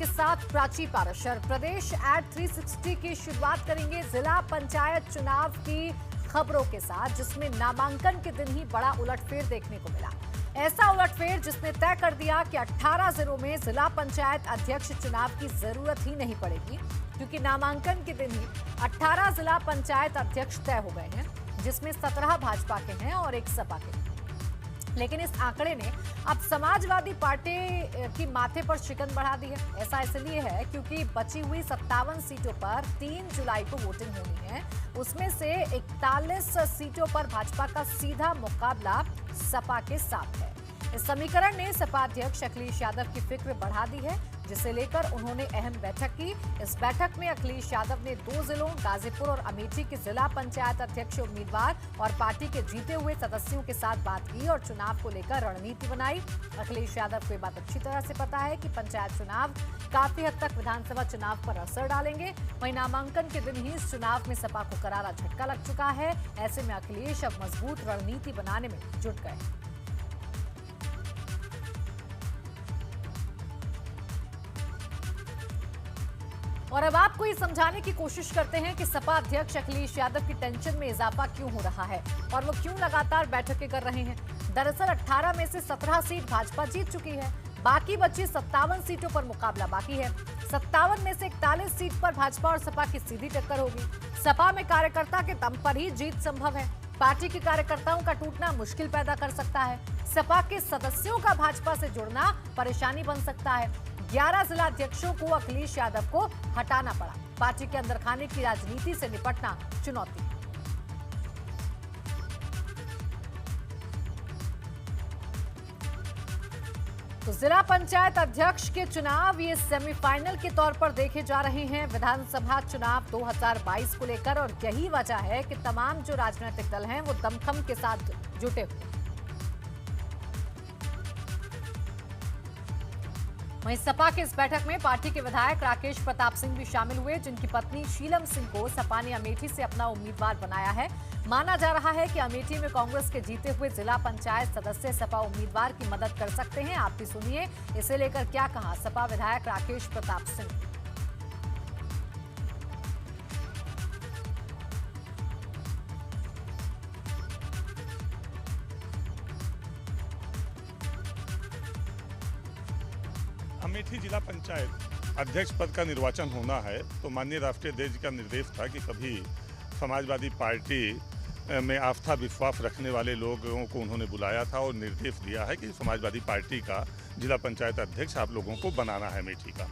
आपके साथ प्राची पाराशर। प्रदेश एट 360 की शुरुआत करेंगे जिला पंचायत चुनाव की खबरों के साथ, जिसमें नामांकन के दिन ही बड़ा उलटफेर देखने को मिला। ऐसा उलटफेर जिसने तय कर दिया कि 18 जिलों में जिला पंचायत अध्यक्ष चुनाव की जरूरत ही नहीं पड़ेगी, क्योंकि नामांकन के दिन ही 18 जिला पंचायत अध्यक्ष तय हो गए हैं, जिसमें 17 भाजपा के हैं और 1 सपा के। लेकिन इस आंकड़े ने अब समाजवादी पार्टी की माथे पर शिकन बढ़ा दी है। ऐसा इसलिए है क्योंकि बची हुई 57 सीटों पर 3 जुलाई को वोटिंग होनी है। उसमें से 41 सीटों पर भाजपा का सीधा मुकाबला सपा के साथ है। इस समीकरण ने सपा अध्यक्ष अखिलेश यादव की फिक्र बढ़ा दी है, जिसे लेकर उन्होंने अहम बैठक की। इस बैठक में अखिलेश यादव ने 2 जिलों गाजीपुर और अमेठी के जिला पंचायत अध्यक्ष उम्मीदवार और पार्टी के जीते हुए सदस्यों के साथ बात की और चुनाव को लेकर रणनीति बनाई। अखिलेश यादव को ये बात अच्छी तरह से पता है कि पंचायत चुनाव काफी हद तक विधानसभा चुनाव पर असर डालेंगे। वहीं नामांकन के दिन ही इस चुनाव में सपा को करारा झटका लग चुका है। ऐसे में अखिलेश अब मजबूत रणनीति बनाने में जुट गए। और अब आपको ये समझाने की कोशिश करते हैं कि सपा अध्यक्ष अखिलेश यादव की टेंशन में इजाफा क्यों हो रहा है और वो क्यों लगातार बैठकें कर रहे हैं। दरअसल 18 में से 17 सीट भाजपा जीत चुकी है, बाकी बची 57 सीटों पर मुकाबला बाकी है। 57 में से 41 सीट पर भाजपा और सपा की सीधी टक्कर होगी। सपा में कार्यकर्ता के दम पर ही जीत संभव है। पार्टी के कार्यकर्ताओं का टूटना मुश्किल पैदा कर सकता है। सपा के सदस्यों का भाजपा से जुड़ना परेशानी बन सकता है। 11 जिला अध्यक्षों को अखिलेश यादव को हटाना पड़ा। पार्टी के अंदर खाने की राजनीति से निपटना चुनौती। तो जिला पंचायत अध्यक्ष के चुनाव ये सेमीफाइनल के तौर पर देखे जा रहे हैं विधानसभा चुनाव 2022 को लेकर, और यही वजह है कि तमाम जो राजनीतिक दल हैं वो दमखम के साथ जुटे हुए। वहीं सपा की इस बैठक में पार्टी के विधायक राकेश प्रताप सिंह भी शामिल हुए, जिनकी पत्नी शीलम सिंह को सपा ने अमेठी से अपना उम्मीदवार बनाया है। माना जा रहा है कि अमेठी में कांग्रेस के जीते हुए जिला पंचायत सदस्य सपा उम्मीदवार की मदद कर सकते हैं। आप भी सुनिए इसे लेकर क्या कहा सपा विधायक राकेश प्रताप सिंह। अमेठी जिला पंचायत अध्यक्ष पद का निर्वाचन होना है, तो माननीय राष्ट्रीय अध्यक्ष का निर्देश था कि सभी समाजवादी पार्टी में आस्था विश्वास रखने वाले लोगों को उन्होंने बुलाया था और निर्देश दिया है कि समाजवादी पार्टी का जिला पंचायत अध्यक्ष आप लोगों को बनाना है अमेठी का।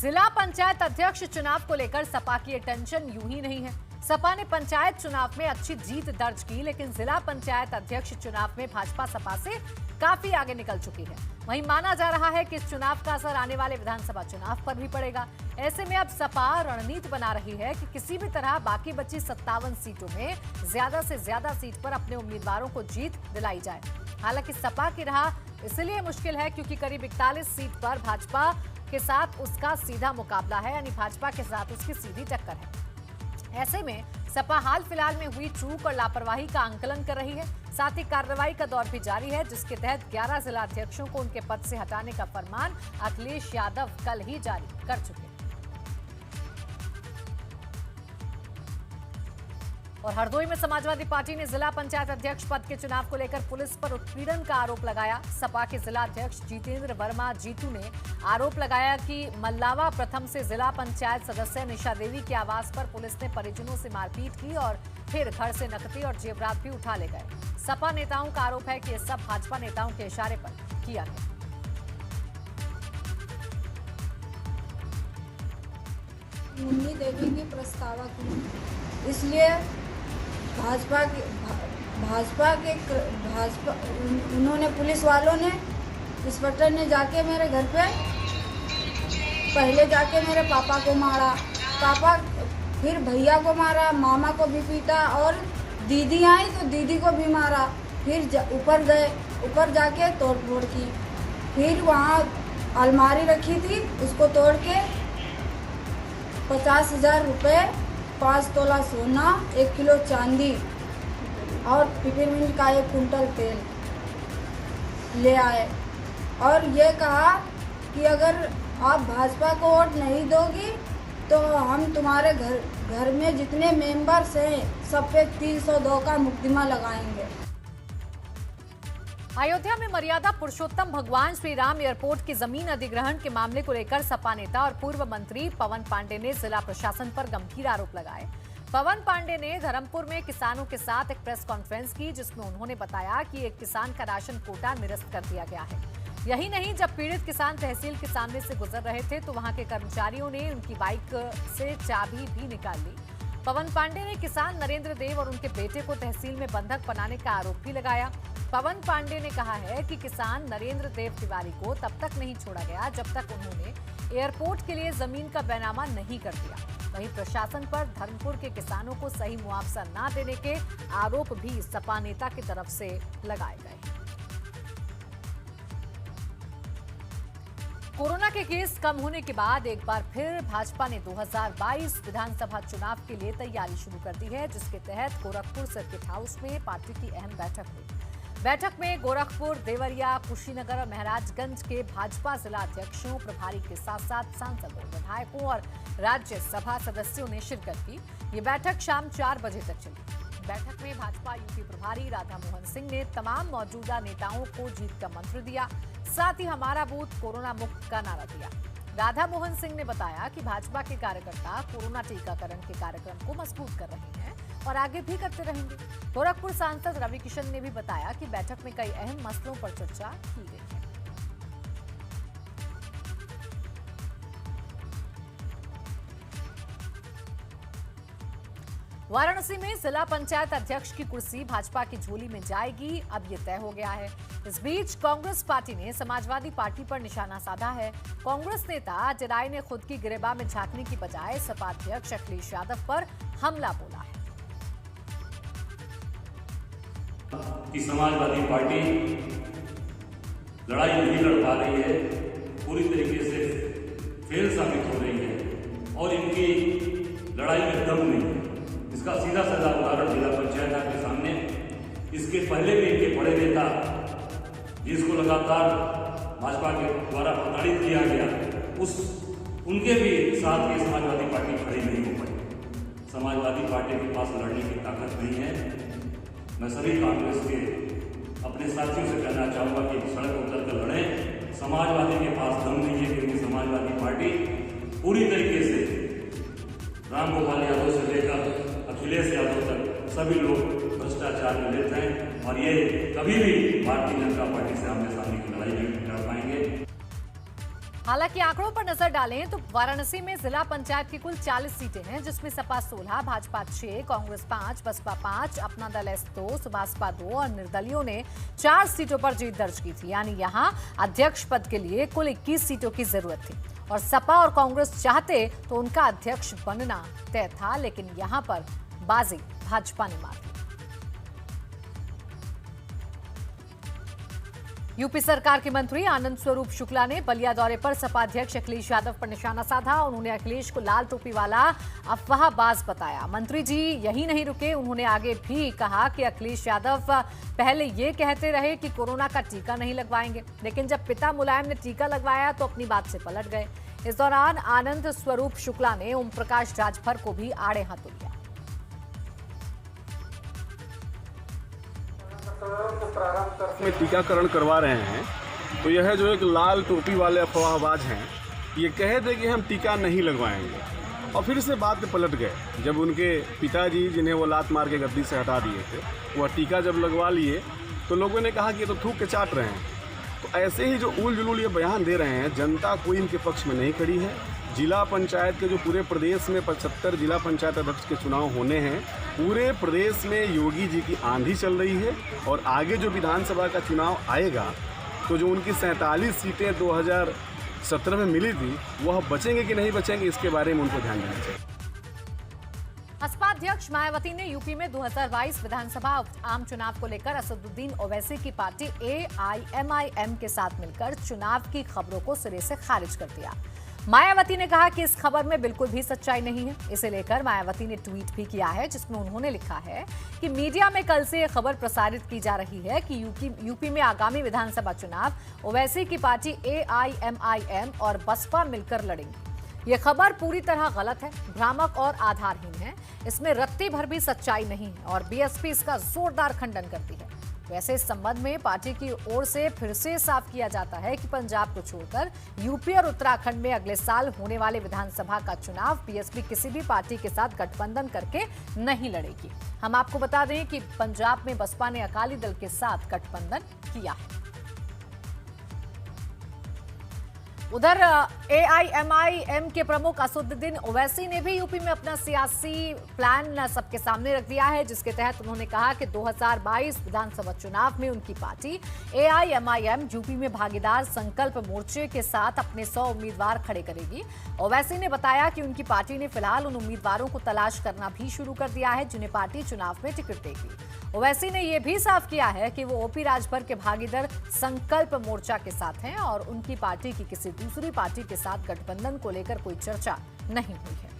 जिला पंचायत अध्यक्ष चुनाव को लेकर सपा की टेंशन यूं ही नहीं है। सपा ने पंचायत चुनाव में अच्छी जीत दर्ज की, लेकिन जिला पंचायत अध्यक्ष चुनाव में भाजपा सपा से काफी आगे निकल चुकी है। वहीं माना जा रहा है कि इस चुनाव का असर आने वाले विधानसभा चुनाव पर भी पड़ेगा। ऐसे में अब सपा रणनीति बना रही है कि किसी भी तरह बाकी बची 57 सीटों में ज्यादा से ज्यादा सीट पर अपने उम्मीदवारों को जीत दिलाई जाए। हालांकि सपा की राह इसलिए मुश्किल है क्योंकि करीब 41 सीट पर भाजपा के साथ उसका सीधा मुकाबला है, यानी भाजपा के साथ उसकी सीधी टक्कर है। ऐसे में सपा हाल फिलहाल में हुई चूक और लापरवाही का आंकलन कर रही है। साथ ही कार्रवाई का दौर भी जारी है, जिसके तहत 11 जिला अध्यक्षों को उनके पद से हटाने का फरमान अखिलेश यादव कल ही जारी कर चुके हैं। और हरदोई में समाजवादी पार्टी ने जिला पंचायत अध्यक्ष पद के चुनाव को लेकर पुलिस पर उत्पीड़न का आरोप लगाया। सपा के जिला अध्यक्ष जितेंद्र वर्मा जीतू ने आरोप लगाया कि मल्लावा प्रथम से जिला पंचायत सदस्य निशा देवी के आवास पर पुलिस ने परिजनों से मारपीट की और फिर घर से नकदी और जेवरात भी उठा ले गए। सपा नेताओं का आरोप है कि ये सब भाजपा नेताओं के इशारे पर किया गया। मुन्नी देवी की प्रस्तावक हूँ, इसलिए भाजपा उन्होंने पुलिस वालों ने इंस्पेक्टर ने जाके मेरे घर पे पहले जाके मेरे पापा को मारा, फिर भैया को मारा, मामा को भी पीटा और दीदी आई तो दीदी को भी मारा। फिर ऊपर गए, ऊपर जाके तोड़ फोड़ की। फिर वहाँ अलमारी रखी थी, उसको तोड़ के 50,000 रुपये, 5 तोला सोना, 1 किलो चांदी और पिपरमिंट का 1 कुंटल तेल ले आए और ये कहा कि कि अगर आप भाजपा को वोट नहीं दोगी तो हम तुम्हारे घर में जितने मेंबर्स हैं सब पे 302 का मुकदमा लगाएंगे। अयोध्या में मर्यादा पुरुषोत्तम भगवान श्री राम एयरपोर्ट की जमीन अधिग्रहण के मामले को लेकर सपा नेता और पूर्व मंत्री पवन पांडे ने जिला प्रशासन पर गंभीर आरोप लगाए। पवन पांडे ने धर्मपुर में किसानों के साथ एक प्रेस कॉन्फ्रेंस की, जिसमें उन्होंने बताया कि एक किसान का राशन कोटा निरस्त कर दिया गया है। यही नहीं, जब पीड़ित किसान तहसील के सामने से गुजर रहे थे तो वहां के कर्मचारियों ने उनकी बाइक से चाबी भी निकाल ली। पवन पांडे ने किसान नरेंद्र देव और उनके बेटे को तहसील में बंधक बनाने का आरोप भी लगाया। पवन पांडे ने कहा है कि किसान नरेंद्र देव तिवारी को तब तक नहीं छोड़ा गया जब तक उन्होंने एयरपोर्ट के लिए जमीन का बैनामा नहीं कर दिया। वहीं प्रशासन पर धर्मपुर के किसानों को सही मुआवजा न देने के आरोप भी सपा नेता की तरफ से लगाए गए। कोरोना के केस कम होने के बाद एक बार फिर भाजपा ने 2022 विधानसभा चुनाव के लिए तैयारी शुरू कर दी है, जिसके तहत गोरखपुर सर्किट हाउस में पार्टी की अहम बैठक हुई। बैठक में गोरखपुर, देवरिया, कुशीनगर और महराजगंज के भाजपा जिला अध्यक्षों, प्रभारी के साथ साथ सांसदों, विधायकों और राज्यसभा सदस्यों ने शिरकत की। ये बैठक शाम 4 बजे तक चली। बैठक में भाजपा यूपी प्रभारी राधा मोहन सिंह ने तमाम मौजूदा नेताओं को जीत का मंत्र दिया, साथ ही हमारा बूथ कोरोना मुक्त का नारा दिया। राधा मोहन सिंह ने बताया कि भाजपा के कार्यकर्ता कोरोना टीकाकरण के कार्यक्रम को मजबूत कर रहे हैं और आगे भी करते रहेंगे। गोरखपुर सांसद रवि किशन ने भी बताया कि बैठक में कई अहम मसलों पर चर्चा की गई है। वाराणसी में जिला पंचायत अध्यक्ष की कुर्सी भाजपा की झोली में जाएगी, अब ये तय हो गया है। इस बीच कांग्रेस पार्टी ने समाजवादी पार्टी पर निशाना साधा है। कांग्रेस नेता जराय ने खुद की गिरेबान में झांकने की बजाय सपा अध्यक्ष अखिलेश यादव पर हमला बोला है। कि समाजवादी पार्टी लड़ाई नहीं लड़ पा रही है, पूरी तरीके से फेल साबित हो रही है और इनकी लड़ाई में दम नहीं है। इसका सीधा साधा उदाहरण जिला पंचायत आपके सामने। इसके पहले भी इनके बड़े नेता जिसको लगातार भाजपा के द्वारा प्रताड़ित किया गया, उनके भी साथ ये समाजवादी पार्टी खड़ी नहीं हो पाई। समाजवादी पार्टी के पास लड़ने की ताकत नहीं है। मैं सभी कांग्रेस के अपने साथियों से कहना चाहूँगा कि सड़क उतर कर लड़ें। समाजवादी के पास दम नहीं है, क्योंकि समाजवादी पार्टी पूरी तरीके से राम गोपाल यादव से लेकर अखिलेश यादव तक सभी लोग भ्रष्टाचार में लिप्त हैं और ये कभी भी भारतीय जनता पार्टी से आमने सामने की लड़ाई नहीं लड़ पाएंगे। हालांकि आंकड़ों पर नजर डालें तो वाराणसी में जिला पंचायत की कुल 40 सीटें हैं, जिसमें सपा 16, भाजपा 6, कांग्रेस 5, बसपा 5, अपना दल एस 2, सुभाषपा 2 और निर्दलियों ने 4 सीटों पर जीत दर्ज की थी। यानी यहां अध्यक्ष पद के लिए कुल 21 सीटों की जरूरत थी और सपा और कांग्रेस चाहते तो उनका अध्यक्ष बनना तय था, लेकिन यहां पर बाजी भाजपा ने मार दी। यूपी सरकार के मंत्री आनंद स्वरूप शुक्ला ने बलिया दौरे पर सपा अध्यक्ष अखिलेश यादव पर निशाना साधा। उन्होंने अखिलेश को लाल टोपी वाला अफवाहबाज बताया। मंत्री जी यही नहीं रुके, उन्होंने आगे भी कहा कि अखिलेश यादव पहले ये कहते रहे कि कोरोना का टीका नहीं लगवाएंगे, लेकिन जब पिता मुलायम ने टीका लगवाया तो अपनी बात से पलट गए। इस दौरान आनंद स्वरूप शुक्ला ने ओम प्रकाश राजभर को भी आड़े हाथों लिया। में टीकाकरण करवा रहे हैं तो यह जो एक लाल टोपी वाले अफवाहबाज हैं, ये कहे थे कि हम टीका नहीं लगवाएंगे और फिर से बात पे पलट गए। जब उनके पिताजी, जिन्हें वो लात मार के गद्दी से हटा दिए थे, वह टीका जब लगवा लिए तो लोगों ने कहा कि ये तो थूक के चाट रहे हैं। तो ऐसे ही जो उल जुलूल ये बयान दे रहे हैं, जनता कोई इनके पक्ष में नहीं खड़ी है। जिला पंचायत के जो पूरे प्रदेश में 75 जिला पंचायत अध्यक्ष के चुनाव होने हैं, पूरे प्रदेश में योगी जी की आंधी चल रही है और आगे जो विधानसभा का चुनाव आएगा तो जो उनकी 47 सीटें 2017 में मिली थी, वह बचेंगे कि नहीं बचेंगे, इसके बारे में उनको ध्यान देना चाहिए। बसपा अध्यक्ष मायावती ने यूपी में 2022 विधानसभा आम चुनाव को लेकर असदुद्दीन ओवैसी की पार्टी AIMIM के साथ मिलकर चुनाव की खबरों को सिरे से खारिज कर दिया। मायावती ने कहा कि इस खबर में बिल्कुल भी सच्चाई नहीं है। इसे लेकर मायावती ने ट्वीट भी किया है, जिसमें उन्होंने लिखा है कि मीडिया में कल से यह खबर प्रसारित की जा रही है कि यूपी में आगामी विधानसभा चुनाव ओवैसी की पार्टी AIMIM और बसपा मिलकर लड़ेंगी। यह खबर पूरी तरह गलत है, भ्रामक और आधारहीन है। इसमें रत्ती भर भी सच्चाई नहीं है और बीएसपी इसका जोरदार खंडन करती है। वैसे इस संबंध में पार्टी की ओर से फिर से साफ किया जाता है कि पंजाब को छोड़कर यूपी और उत्तराखंड में अगले साल होने वाले विधानसभा का चुनाव बीएसपी किसी भी पार्टी के साथ गठबंधन करके नहीं लड़ेगी। हम आपको बता दें कि पंजाब में बसपा ने अकाली दल के साथ गठबंधन किया है। उधर AIMIM के प्रमुख असदुद्दीन ओवैसी ने भी यूपी में अपना सियासी प्लान सबके सामने रख दिया है, जिसके तहत उन्होंने कहा कि 2022 विधानसभा चुनाव में उनकी पार्टी AIMIM यूपी में भागीदार संकल्प मोर्चे के साथ अपने 100 उम्मीदवार खड़े करेगी। ओवैसी ने बताया कि उनकी पार्टी ने फिलहाल उन उम्मीदवारों को तलाश करना भी शुरू कर दिया है जिन्हें पार्टी चुनाव में टिकट देगी। ओवैसी ने यह भी साफ किया है कि वो OP राजभर के भागीदार संकल्प मोर्चा के साथ हैं और उनकी पार्टी की किसी दूसरी पार्टी के साथ गठबंधन को लेकर कोई चर्चा नहीं हुई है।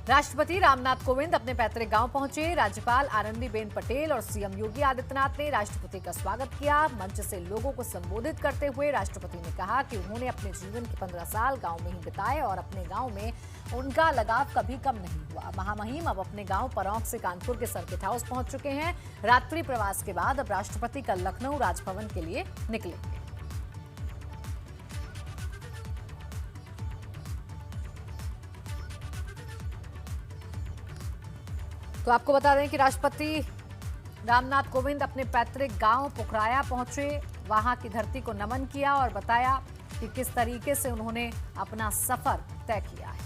राष्ट्रपति रामनाथ कोविंद अपने पैतृक गांव पहुंचे। राज्यपाल आनंदीबेन पटेल और सीएम योगी आदित्यनाथ ने राष्ट्रपति का स्वागत किया। मंच से लोगों को संबोधित करते हुए राष्ट्रपति ने कहा कि उन्होंने अपने जीवन के 15 साल गांव में ही बिताए और अपने गांव में उनका लगाव कभी कम नहीं हुआ। महामहिम अब अपने गांव परौंक से कानपुर के सर्किट हाउस पहुंच चुके हैं। रात्रि प्रवास के बाद अब राष्ट्रपति कल लखनऊ राजभवन के लिए निकलेंगे। तो आपको बता दें कि राष्ट्रपति रामनाथ कोविंद अपने पैतृक गांव पुखराया पहुंचे, वहां की धरती को नमन किया और बताया कि किस तरीके से उन्होंने अपना सफर तय किया है।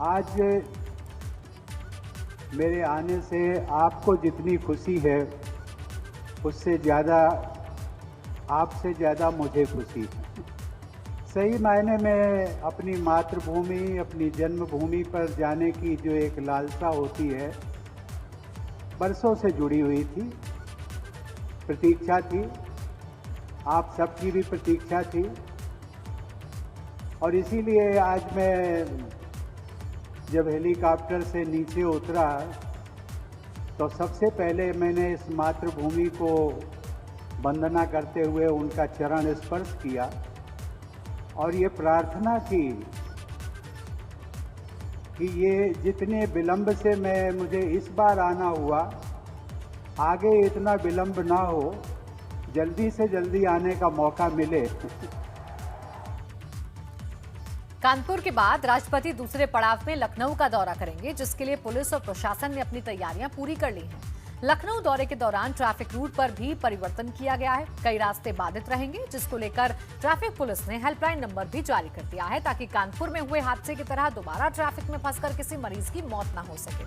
आज मेरे आने से आपको जितनी खुशी है उससे ज़्यादा आपसे ज़्यादा मुझे खुशी है। सही मायने में अपनी मातृभूमि, अपनी जन्मभूमि पर जाने की जो एक लालसा होती है, बरसों से जुड़ी हुई थी, प्रतीक्षा थी, आप सबकी भी प्रतीक्षा थी। और इसीलिए आज मैं जब हेलीकॉप्टर से नीचे उतरा तो सबसे पहले मैंने इस मातृभूमि को वंदना करते हुए उनका चरण स्पर्श किया और ये प्रार्थना की कि ये जितने विलंब से मुझे इस बार आना हुआ, आगे इतना विलंब ना हो, जल्दी से जल्दी आने का मौका मिले। कानपुर के बाद राष्ट्रपति दूसरे पड़ाव में लखनऊ का दौरा करेंगे, जिसके लिए पुलिस और प्रशासन ने अपनी तैयारियां पूरी कर ली हैं। लखनऊ दौरे के दौरान ट्रैफिक रूट पर भी परिवर्तन किया गया है। कई रास्ते बाधित रहेंगे, जिसको लेकर ट्रैफिक पुलिस ने हेल्पलाइन नंबर भी जारी कर दिया है, ताकि कानपुर में हुए हादसे की तरह दोबारा ट्रैफिक में फंसकर किसी मरीज की मौत न हो सके।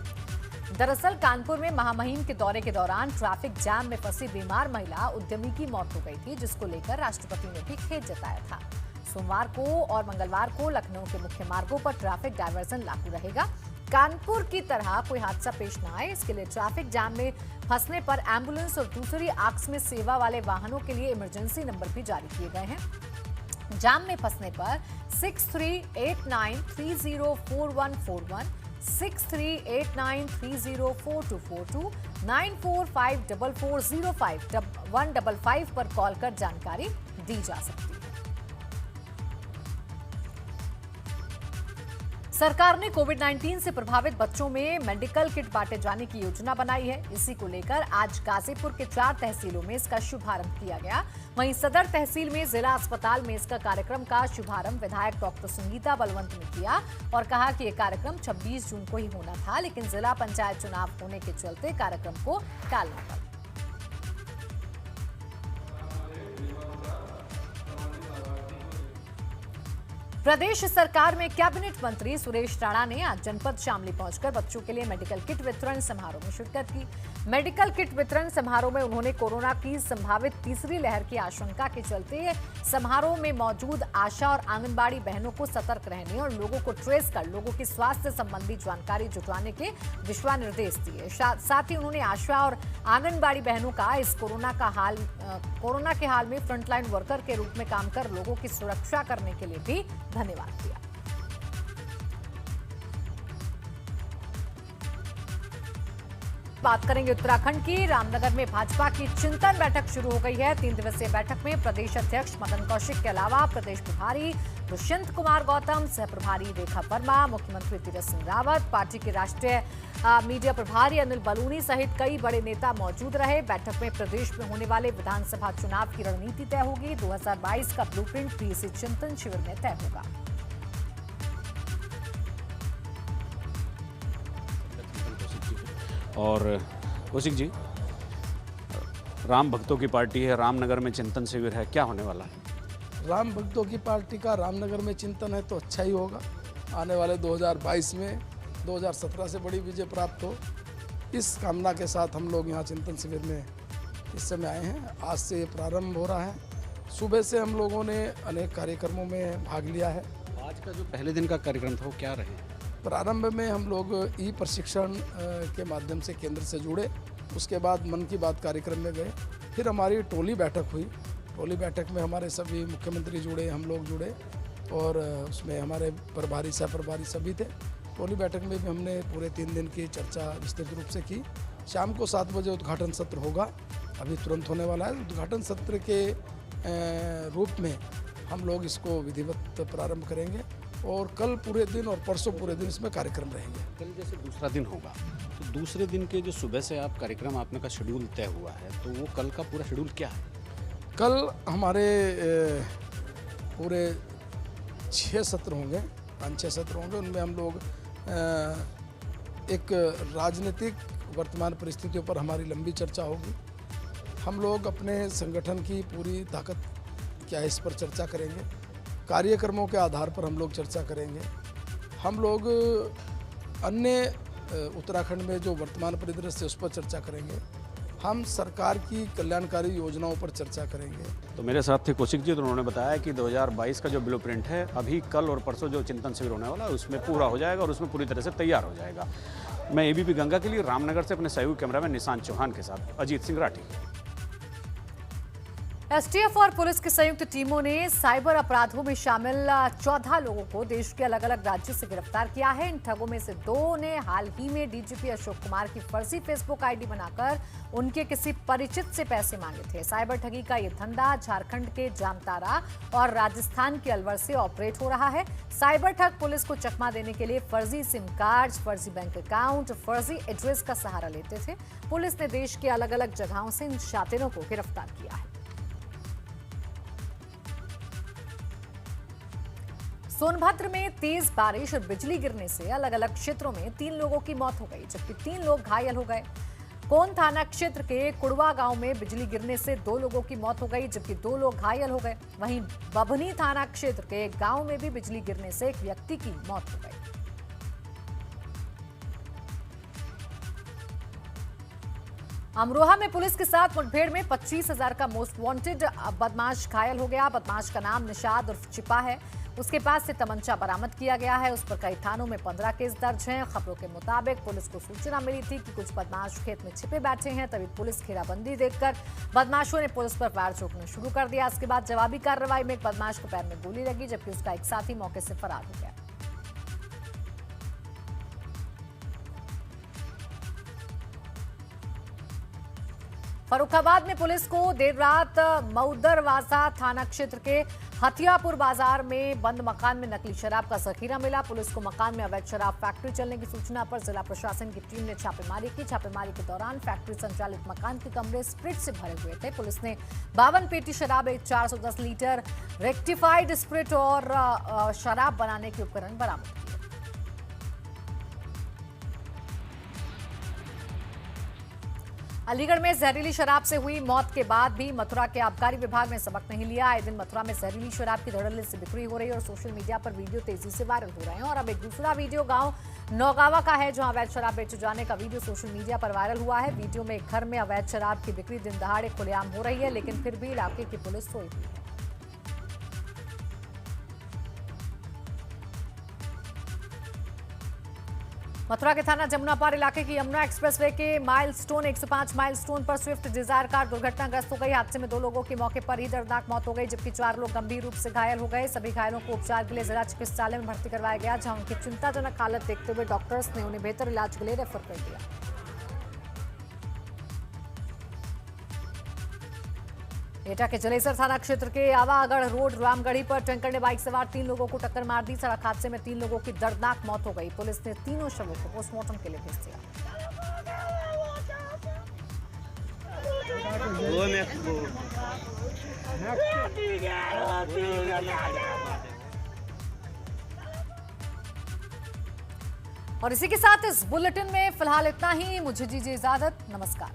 दरअसल कानपुर में महामहिम के दौरे के दौरान ट्रैफिक जाम में फंसी बीमार महिला उद्यमी की मौत हो गई थी, जिसको लेकर राष्ट्रपति ने भी खेद जताया था। सोमवार को और मंगलवार को लखनऊ के मुख्य मार्गों पर ट्रैफिक डायवर्जन लागू रहेगा। कानपुर की तरह कोई हादसा पेश न आए, इसके लिए ट्रैफिक जाम में फंसने पर एम्बुलेंस और दूसरी आकस्मिक सेवा वाले वाहनों के लिए इमरजेंसी नंबर भी जारी किए गए हैं। जाम में फंसने पर 6389304141, 6389304242, 9454405155 पर कॉल कर जानकारी दी जा सकती है। सरकार ने कोविड-19 से प्रभावित बच्चों में मेडिकल किट बांटे जाने की योजना बनाई है। इसी को लेकर आज गाजीपुर के 4 तहसीलों में इसका शुभारंभ किया गया। वहीं सदर तहसील में जिला अस्पताल में इसका कार्यक्रम का शुभारंभ विधायक डॉक्टर संगीता बलवंत ने किया और कहा कि यह कार्यक्रम 26 जून को ही होना था, लेकिन जिला पंचायत चुनाव होने के चलते कार्यक्रम को टालना पड़ा। प्रदेश सरकार में कैबिनेट मंत्री सुरेश राणा ने आज जनपद शामली पहुंचकर बच्चों के लिए मेडिकल किट वितरण समारोह में शिरकत की। मेडिकल किट वितरण समारोह में उन्होंने कोरोना की संभावित तीसरी लहर की आशंका के चलते समारोह में मौजूद आशा और आंगनबाड़ी बहनों को सतर्क रहने और लोगों को ट्रेस कर लोगों की स्वास्थ्य संबंधी जानकारी जुटाने के दिशा निर्देश दिए। साथ ही उन्होंने आशा और आंगनबाड़ी बहनों का इस कोरोना के हाल में फ्रंटलाइन वर्कर के रूप में काम कर लोगों की सुरक्षा करने के लिए भी धन्यवाद दिया। बात करेंगे उत्तराखंड की। रामनगर में भाजपा की चिंतन बैठक शुरू हो गई है। 3 दिवसीय बैठक में प्रदेश अध्यक्ष मदन कौशिक के अलावा प्रदेश प्रभारी दुष्यंत कुमार गौतम, सह प्रभारी रेखा वर्मा, मुख्यमंत्री तीरथ सिंह रावत, पार्टी के राष्ट्रीय मीडिया प्रभारी अनिल बलूनी सहित कई बड़े नेता मौजूद रहे। बैठक में प्रदेश में होने वाले विधानसभा चुनाव की रणनीति तय होगी। 2022 का ब्लूप्रिंट भी इसी चिंतन शिविर में तय होगा। और कौशिक जी, राम भक्तों की पार्टी है, रामनगर में चिंतन शिविर है, क्या होने वाला है? राम भक्तों की पार्टी का रामनगर में चिंतन है तो अच्छा ही होगा। आने वाले 2022 में 2017 से बड़ी विजय प्राप्त हो, इस कामना के साथ हम लोग यहाँ चिंतन शिविर में इस समय आए हैं। आज से ये प्रारंभ हो रहा है। सुबह से हम लोगों ने अनेक कार्यक्रमों में भाग लिया है। आज का जो पहले दिन का कार्यक्रम था वो क्या रहे? प्रारंभ में हम लोग ई प्रशिक्षण के माध्यम से केंद्र से जुड़े, उसके बाद मन की बात कार्यक्रम में गए, फिर हमारी टोली बैठक हुई। टोली बैठक में हमारे सभी मुख्यमंत्री जुड़े, हम लोग जुड़े और उसमें हमारे प्रभारी सह प्रभारी सभी थे। टोली बैठक में भी हमने पूरे 3 दिन की चर्चा विस्तृत रूप से की। शाम को 7 बजे उद्घाटन सत्र होगा, अभी तुरंत होने वाला है। उद्घाटन सत्र के रूप में हम लोग इसको विधिवत प्रारंभ करेंगे और कल पूरे दिन और परसों पूरे दिन इसमें कार्यक्रम रहेंगे। कल जैसे दूसरा दिन होगा तो दूसरे दिन के जो सुबह से आप कार्यक्रम आपने का शेड्यूल तय हुआ है, तो वो कल का पूरा शेड्यूल क्या है? कल हमारे पूरे 6 सत्र होंगे, 5-6 सत्र होंगे। उनमें हम लोग एक राजनीतिक वर्तमान परिस्थितियों पर हमारी लंबी चर्चा होगी। हम लोग अपने संगठन की पूरी ताकत क्या है इस पर चर्चा करेंगे। कार्यक्रमों के आधार पर हम लोग चर्चा करेंगे। हम लोग अन्य उत्तराखंड में जो वर्तमान परिदृश्य है उस पर चर्चा करेंगे। हम सरकार की कल्याणकारी योजनाओं पर चर्चा करेंगे। तो मेरे साथ थे कौशिक जी, तो उन्होंने बताया कि 2022 का जो ब्लूप्रिंट है अभी कल और परसों जो चिंतन शिविर होने वाला है उसमें पूरा हो जाएगा और उसमें पूरी तरह से तैयार हो जाएगा। मैं एबीपी गंगा के लिए रामनगर से अपने सहयोगी कैमरामैन निशांत चौहान के साथ अजीत सिंह राठी। एसटीएफ और पुलिस की संयुक्त टीमों ने साइबर अपराधों में शामिल 14 लोगों को देश के अलग अलग राज्यों से गिरफ्तार किया है। इन ठगों में से 2 ने हाल ही में डीजीपी अशोक कुमार की फर्जी फेसबुक आईडी बनाकर उनके किसी परिचित से पैसे मांगे थे। साइबर ठगी का ये धंधा झारखंड के जामताड़ा और राजस्थान के अलवर से ऑपरेट हो रहा है। साइबर ठग पुलिस को चकमा देने के लिए फर्जी सिम कार्ड, फर्जी बैंक अकाउंट, फर्जी एड्रेस का सहारा लेते थे। पुलिस ने देश के अलग अलग जगहों से इन शातिरों को गिरफ्तार किया है। सोनभद्र में तेज बारिश और बिजली गिरने से अलग अलग क्षेत्रों में 3 लोगों की मौत हो गई, जबकि 3 लोग घायल हो गए। कोन थाना क्षेत्र के कुड़वा गांव में बिजली गिरने से 2 लोगों की मौत हो गई, जबकि 2 लोग घायल हो गए। वहीं बभनी थाना क्षेत्र के एक गांव में भी बिजली गिरने से एक व्यक्ति की मौत हो गई। अमरोहा में पुलिस के साथ मुठभेड़ में 25,000 का मोस्ट वांटेड बदमाश घायल हो गया। बदमाश का नाम निषाद उर्फ चिपा है। उसके पास से तमंचा बरामद किया गया है। उस पर कई थानों में 15 केस दर्ज हैं। खबरों के मुताबिक पुलिस को सूचना मिली थी कि कुछ बदमाश खेत में छिपे बैठे हैं, तभी पुलिस घेराबंदी देखकर बदमाशों ने पुलिस पर फायर रोकना शुरू कर दिया। इसके बाद जवाबी कार्रवाई में एक बदमाश को पैर में गोली लगी, जबकि उसका एक साथी मौके से फरार हो गया। फर्रुखाबाद में पुलिस को देर रात मऊदरवाजा थाना क्षेत्र के हथियापुर बाजार में बंद मकान में नकली शराब का जखीरा मिला। पुलिस को मकान में अवैध शराब फैक्ट्री चलने की सूचना पर जिला प्रशासन की टीम ने छापेमारी की। छापेमारी के दौरान फैक्ट्री संचालित मकान के कमरे स्प्रिट से भरे हुए थे। पुलिस ने 52 पेटी शराब, 410 लीटर रेक्टिफाइड स्प्रिट और शराब बनाने के उपकरण बरामद किए। अलीगढ़ में जहरीली शराब से हुई मौत के बाद भी मथुरा के आबकारी विभाग ने सबक नहीं लिया। आए दिन मथुरा में जहरीली शराब की धड़ल्ले से बिक्री हो रही है और सोशल मीडिया पर वीडियो तेजी से वायरल हो रहे हैं। और अब एक दूसरा वीडियो गांव नौगावा का है, जहां अवैध शराब बेचे जाने का वीडियो सोशल मीडिया पर वायरल हुआ है। वीडियो में एक घर में अवैध शराब की बिक्री दिन दहाड़े खुलेआम हो रही है, लेकिन फिर भी इलाके की पुलिस सोई हुई है। मथुरा के थाना जमुनापार इलाके की यमुना एक्सप्रेसवे के माइलस्टोन 105 माइलस्टोन पर स्विफ्ट डिजायर कार दुर्घटनाग्रस्त हो गई। हादसे में 2 लोगों की मौके पर ही दर्दनाक मौत हो गई, जबकि 4 लोग गंभीर रूप से घायल हो गए। सभी घायलों को उपचार के लिए जिला चिकित्सालय में भर्ती करवाया गया, जहां उनकी चिंताजनक हालत देखते हुए डॉक्टर्स ने उन्हें बेहतर इलाज के लिए रेफर कर दिया। एटा के जलेसर थाना क्षेत्र के आवागढ़ रोड रामगढ़ी पर टैंकर ने बाइक सवार 3 लोगों को टक्कर मार दी। सड़क हादसे में 3 लोगों की दर्दनाक मौत हो गई। पुलिस ने तीनों शवों को पोस्टमार्टम के लिए भेज दिया। और इसी के साथ इस बुलेटिन में फिलहाल इतना ही। मुझे दीजिए इजाजत। नमस्कार।